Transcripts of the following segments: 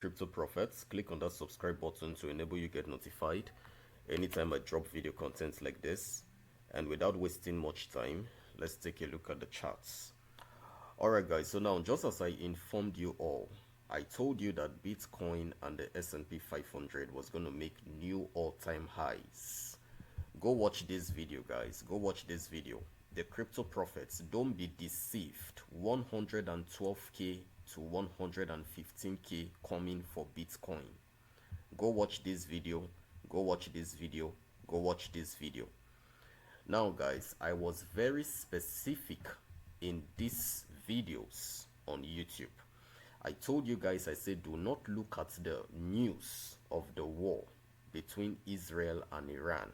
Cryptoprophets, click on that subscribe button to enable you get notified anytime I drop video content like this. And without wasting much time, let's take a look at the charts. Alright guys, so now just as I informed you all, I told you that Bitcoin and the S&P 500 was going to make new all-time highs. Go watch this video guys, go watch this video. The crypto prophets, don't be deceived. 112k to 115k coming for Bitcoin. Go watch this video, go watch this video, go watch this video. Now guys, I was very specific in these videos on YouTube. I told you guys, I said do not look at the news of the war between Israel and Iran.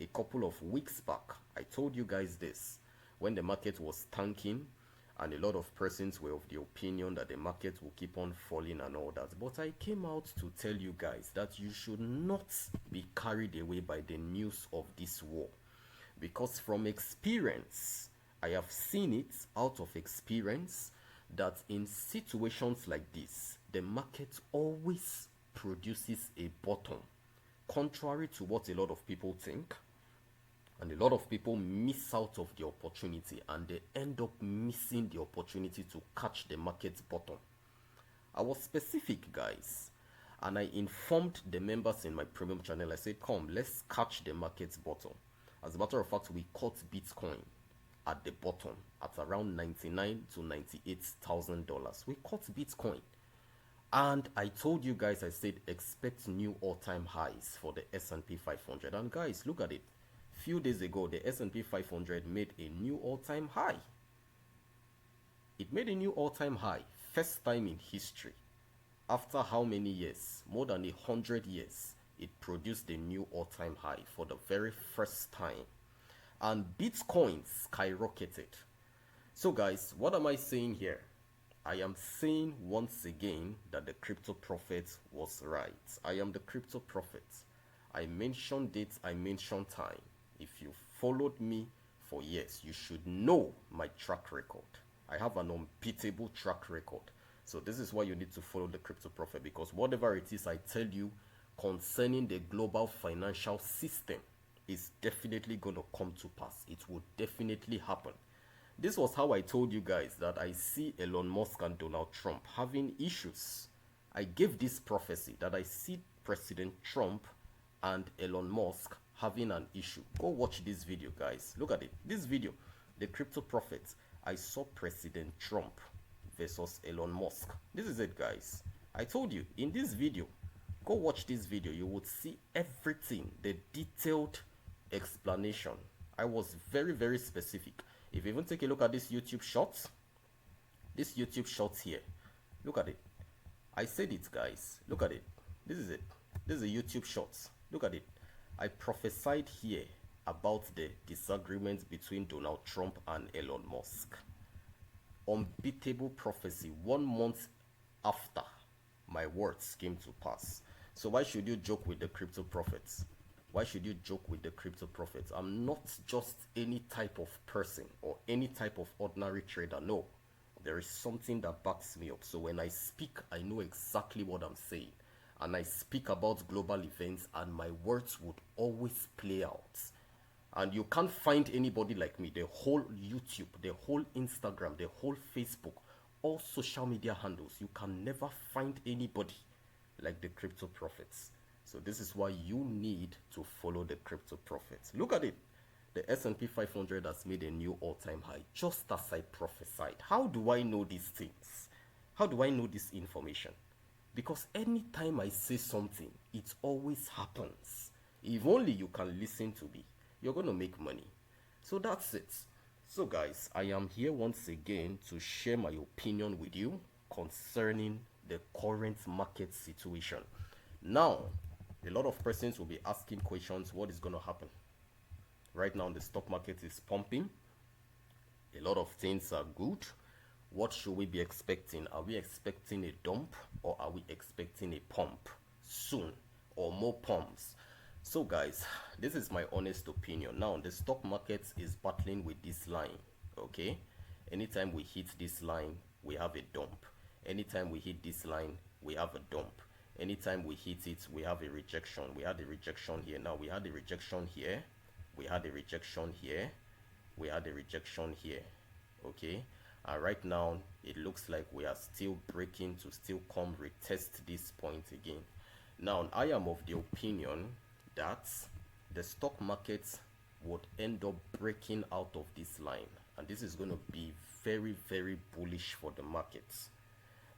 A couple of weeks back, I told you guys this when the market was tanking and a lot of persons were of the opinion that the market will keep on falling and all that. But I came out to tell you guys that you should not be carried away by the news of this war. Because from experience, I have seen it out of experience that in situations like this, the market always produces a bottom, contrary to what a lot of people think. And a lot of people miss out of the opportunity and they end up missing the opportunity to catch the market's bottom. I was specific guys, and I informed the members in my premium channel. I said, come, let's catch the market's bottom. As a matter of fact, we caught Bitcoin at the bottom at around $99,000 to $98,000. We caught Bitcoin. And I told you guys, I said, expect new all-time highs for the S&P 500. And guys, look at it. Few days ago, the S&P 500 made a new all-time high. It made a new all-time high, first time in history. After how many years? More than 100 years, it produced a new all-time high for the very first time. And Bitcoin skyrocketed. So guys, what am I saying here? I am saying once again that the crypto prophet was right. I am the crypto prophet. I mentioned dates, I mentioned time. If you followed me for years, you should know my track record. I have an unbeatable track record. So this is why you need to follow the crypto prophet, because whatever it is I tell you concerning the global financial system is definitely going to come to pass. It will definitely happen. This was how I told you guys that I see Elon Musk and Donald Trump having issues. I gave this prophecy that I see President Trump and Elon Musk having an issue. Go watch this video guys. Look at it. This video, the crypto prophet. I saw President Trump versus Elon Musk. This is it guys. I told you in this video, go watch this video. You would see everything, the detailed explanation. I was very, very specific. If you even take a look at this YouTube shorts, here, look at it. I said it guys. Look at it. This is it. This is a YouTube shorts. Look at it. I prophesied here about the disagreement between Donald Trump and Elon Musk. Unbeatable prophecy 1 month after my words came to pass. So why should you joke with the crypto prophets? Why should you joke with the crypto prophets? I'm not just any type of person or any type of ordinary trader. No, there is something that backs me up. So when I speak, I know exactly what I'm saying. And I speak about global events and my words would always play out. And you can't find anybody like me. The whole YouTube, the whole Instagram, the whole Facebook, all social media handles, you can never find anybody like the crypto prophets. So this is why you need to follow the crypto prophets. Look at it. The S&P 500 has made a new all-time high, just as I prophesied. How do I know these things? How do I know this information? Because anytime I say something, it always happens. If only you can listen to me, you're going to make money. So that's it. So guys, I am here once again to share my opinion with you concerning the current market situation. Now, a lot of persons will be asking questions, what is going to happen? Right now, the stock market is pumping. A lot of things are good. What should we be expecting? Are we expecting a dump or are we expecting a pump soon or more pumps? So guys, this is my honest opinion. Now the stock market is battling with this line. Okay, anytime we hit this line, we have a dump. Anytime we hit this line, we have a dump. Anytime we hit it, we have a rejection. We had a rejection here. Now we had a rejection here. We had a rejection here. We had a rejection here. Okay. And right now, it looks like we are still breaking to still come retest this point again. Now, I am of the opinion that the stock market would end up breaking out of this line. And this is going to be very, very bullish for the markets.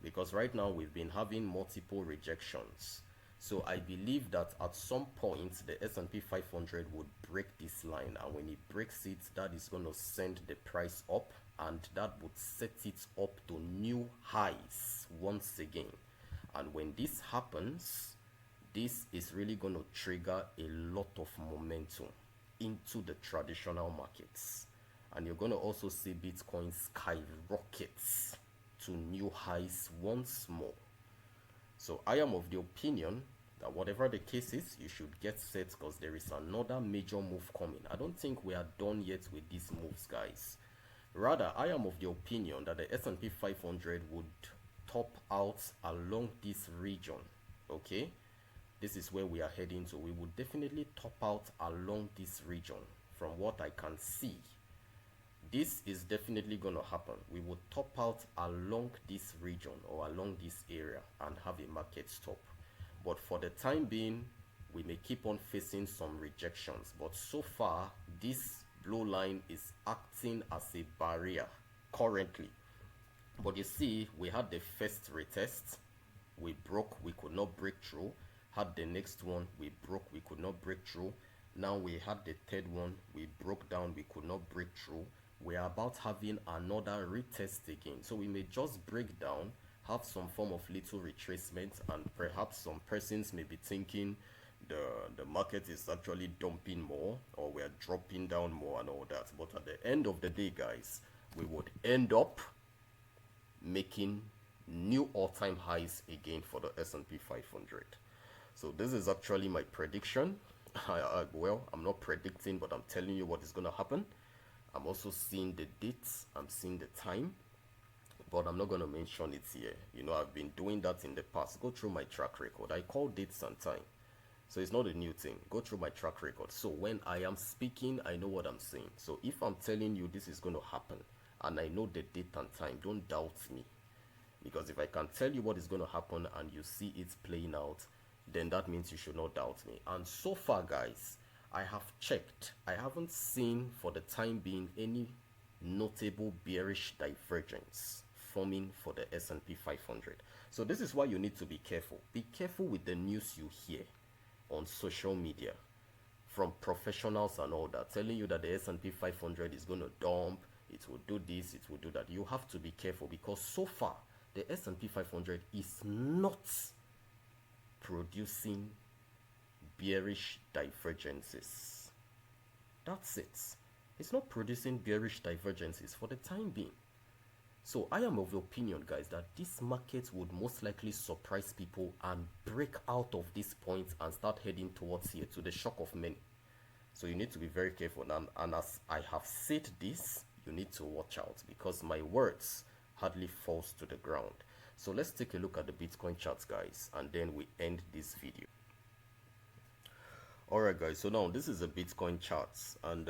Because right now we've been having multiple rejections. So I believe that at some point the S&P 500 would break this line, and when it breaks it, that is going to send the price up, and that would set it up to new highs once again. And when this happens, this is really going to trigger a lot of momentum into the traditional markets, and you're going to also see Bitcoin skyrocket to new highs once more. So I am of the opinion that whatever the case is, you should get set, because there is another major move coming. I don't think we are done yet with these moves, guys. Rather, I am of the opinion that the S&P 500 would top out along this region. Okay, this is where we are heading to. We would definitely top out along this region. From what I can see, this is definitely going to happen. We would top out along this region or along this area and have a market stop. But for the time being, we may keep on facing some rejections. But so far, this blue line is acting as a barrier currently. But you see, we had the first retest. We broke, we could not break through. Had the next one, we broke, we could not break through. Now we had the third one, we broke down, we could not break through. We are about having another retest again. So we may just break down, have some form of little retracement, and perhaps some persons may be thinking the market is actually dumping more, or we're dropping down more and all that. But at the end of the day, guys, we would end up making new all-time highs again for the S&P 500. So this is actually my prediction. Well, I'm not predicting, but I'm telling you what is going to happen. I'm also seeing the dates, I'm seeing the time, but I'm not going to mention it here. You know, I've been doing that in the past. Go through my track record. I call dates and time. So it's not a new thing. Go through my track record. So when I am speaking, I know what I'm saying. So if I'm telling you this is going to happen, and I know the date and time, don't doubt me. Because if I can tell you what is going to happen and you see it playing out, then that means you should not doubt me. And so far, guys, I have checked. I haven't seen for the time being any notable bearish divergence forming for the S&P 500. So this is why you need to be careful. Be careful with the news you hear on social media from professionals and all that, telling you that the S&P 500 is going to dump, it will do this, it will do that. You have to be careful, because so far the S&P 500 is not producing bearish divergences. That's it. It's not producing bearish divergences for the time being. So I am of the opinion, guys, that this market would most likely surprise people and break out of this point and start heading towards here, to the shock of many. So you need to be very careful. And as I have said this, you need to watch out, because my words hardly falls to the ground. So let's take a look at the Bitcoin charts, guys, and then we end this video. Alright, guys, so now this is the Bitcoin charts, and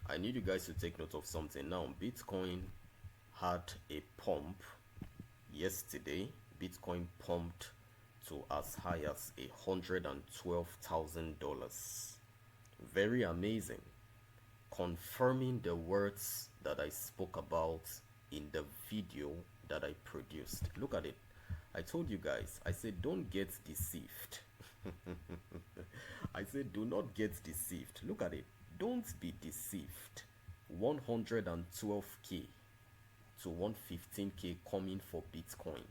I need you guys to take note of something. Now Bitcoin had a pump yesterday. Bitcoin pumped to as high as $112,000. Very amazing, confirming the words that I spoke about in the video that I produced. Look at it. I told you guys, I said don't get deceived. I said do not get deceived. Look at it. Don't be deceived. 112k to 115k coming for Bitcoin.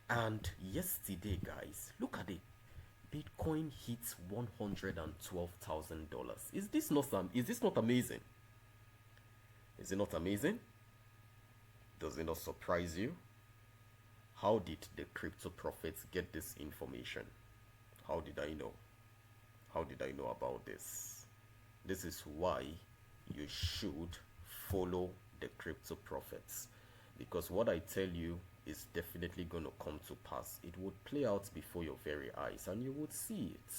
And yesterday, guys, look at it. Bitcoin hits $112,000. Is this not amazing? Is it not amazing? Does it not surprise you? How did the Cryptoprophets get this information? How did I know? How did I know about this? This is why you should follow the Cryptoprophets, because what I tell you is definitely going to come to pass. It would play out before your very eyes and you would see it.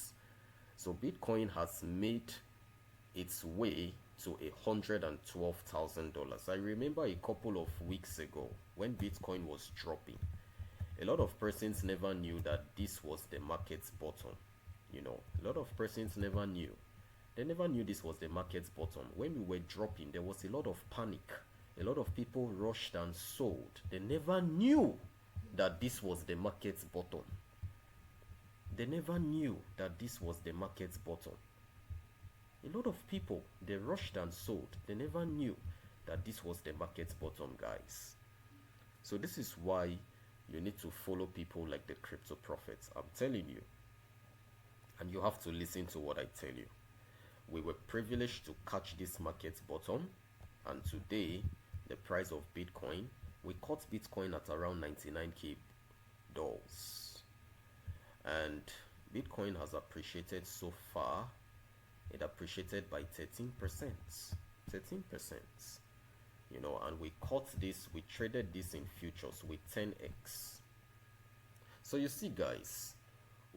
So Bitcoin has made its way to $112,000. I remember a couple of weeks ago when Bitcoin was dropping, a lot of persons never knew that this was the market's bottom. You know, a lot of persons never knew. They never knew this was the market's bottom. When we were dropping, there was a lot of panic. A lot of people rushed and sold. They never knew that this was the market's bottom. They never knew that this was the market's bottom. A lot of people, they rushed and sold. They never knew that this was the market's bottom, guys. So this is why you need to follow people like the crypto prophets. I'm telling you. And you have to listen to what I tell you. We were privileged to catch this market's bottom. And today, the price of Bitcoin, we caught Bitcoin at around $99K. And Bitcoin has appreciated so far. It appreciated by 13%. 13%. You know, and we caught this, we traded this in futures with 10x. So you see, guys,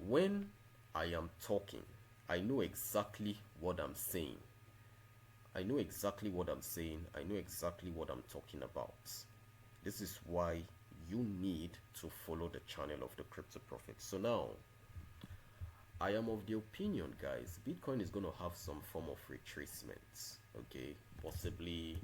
when I am talking, I know exactly what I'm saying. I know exactly what I'm saying. I know exactly what I'm talking about. This is why you need to follow the channel of the Crypto Prophet. So now, I am of the opinion, guys, Bitcoin is going to have some form of retracement. Okay, possibly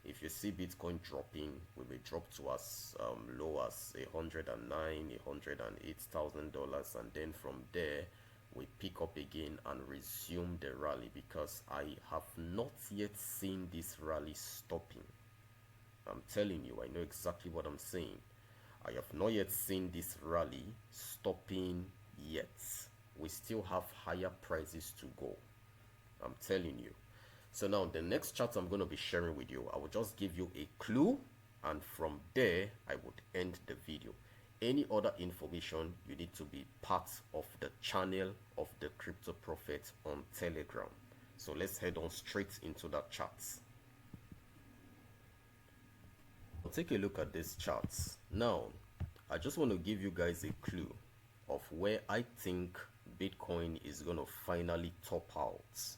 if you see Bitcoin dropping, we may drop to as low as $108,000, and then from there we pick up again and resume the rally, because I have not yet seen this rally stopping. I'm telling you, I know exactly what I'm saying. I have not yet seen this rally stopping yet. We still have higher prices to go. I'm telling you. So now the next chart I'm going to be sharing with you, I will just give you a clue, and from there I would end the video. Any other information, you need to be part of the channel of the Crypto Prophet on Telegram. So let's head on straight into that chart. Take a look at this chart. Now, I just want to give you guys a clue of where I think Bitcoin is going to finally top out.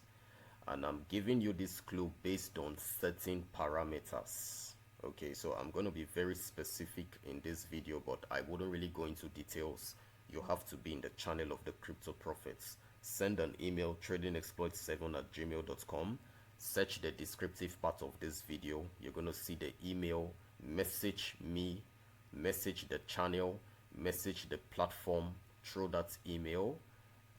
And I'm giving you this clue based on certain parameters. Okay, so I'm going to be very specific in this video, but I wouldn't really go into details. You have to be in the channel of the Crypto Prophets. Send an email, tradingexploit7@gmail.com. Search the descriptive part of this video. You're going to see the email. Message me, message the channel, message the platform through that email,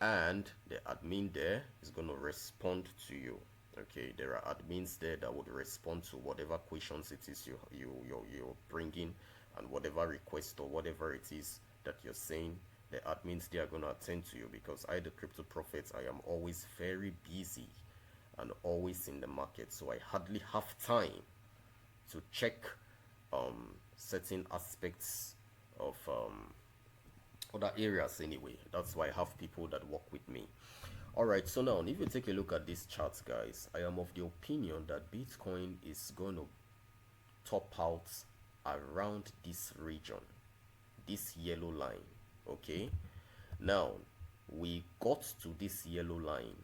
and the admin there is going to respond to you. Okay, there are admins there that would respond to whatever questions it is you're bringing, and whatever request or whatever it is that you're saying, the admins they are going to attend to you, because I, the Crypto Prophet, I am always very busy and always in the market, so I hardly have time to check certain aspects of other areas anyway. That's why I have people that work with me. Alright, so now if you take a look at this chart, guys, I am of the opinion that Bitcoin is going to top out around this region, this yellow line. Okay, now we got to this yellow line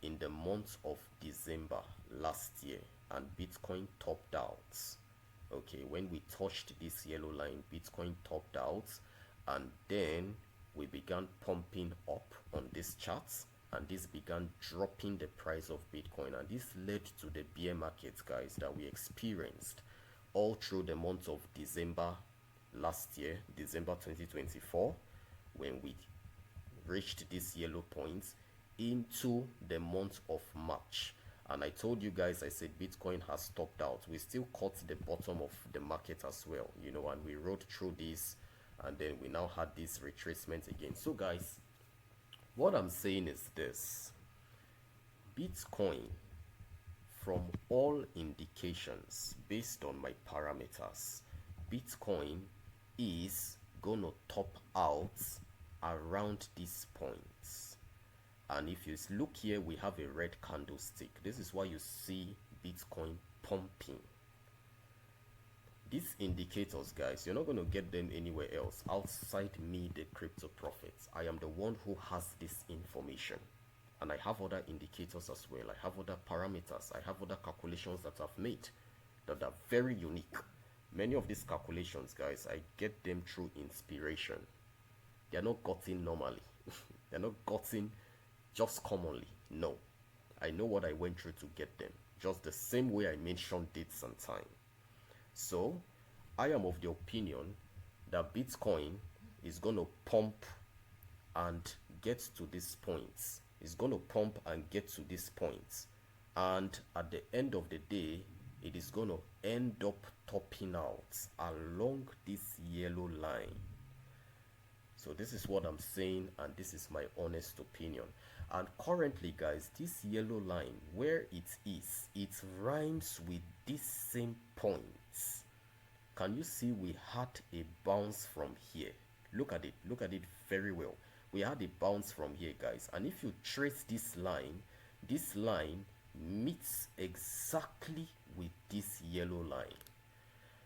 in the month of December last year, and Bitcoin topped out. Okay, when we touched this yellow line, Bitcoin topped out, and then we began pumping up on this chart, and this began dropping the price of Bitcoin, and this led to the bear market, guys, that we experienced all through the month of December last year, December 2024, when we reached this yellow point into the month of March. And I told you guys, I said Bitcoin has topped out. We still caught the bottom of the market as well, you know, and we rode through this, and then we now had this retracement again. So guys, what I'm saying is this: Bitcoin, from all indications, based on my parameters, Bitcoin is gonna top out around this point. And if you look here, we have a red candlestick. This is why you see Bitcoin pumping. These indicators, guys, you're not going to get them anywhere else outside me, the Crypto Prophet. I am the one who has this information. And I have other indicators as well. I have other parameters. I have other calculations that I've made that are very unique. Many of these calculations, guys, I get them through inspiration. They're not gotten normally. They're not gotten just commonly. No. I know what I went through to get them. Just the same way I mentioned dates and time. So, I am of the opinion that Bitcoin is going to pump and get to these points. It's going to pump and get to these points. And at the end of the day, it is going to end up topping out along this yellow line. So this is what I'm saying, and this is my honest opinion. And currently, guys, this yellow line, where it rhymes with this same points. Can you see we had a bounce from here? Look at it very well. We had a bounce from here, guys, and if you trace this line meets exactly with this yellow line.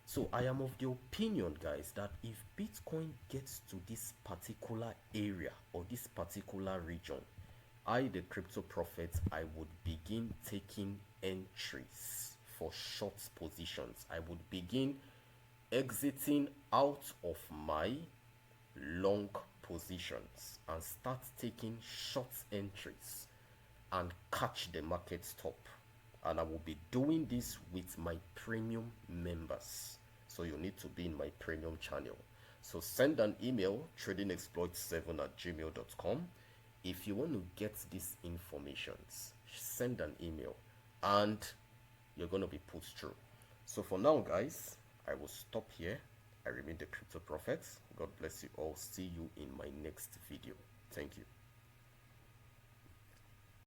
So I am of the opinion, guys, that if Bitcoin gets to this particular area or this particular region, I, the Crypto Prophet, I would begin taking entries for short positions. I would begin exiting out of my long positions and start taking short entries and catch the market top. And I will be doing this with my premium members. So you need to be in my premium channel. So send an email, tradingexploit7@gmail.com. If you want to get these informations, send an email and you're going to be put through. So for now, guys, I will stop here. I remain the Crypto Prophet. God bless you all. See you in my next video. Thank you.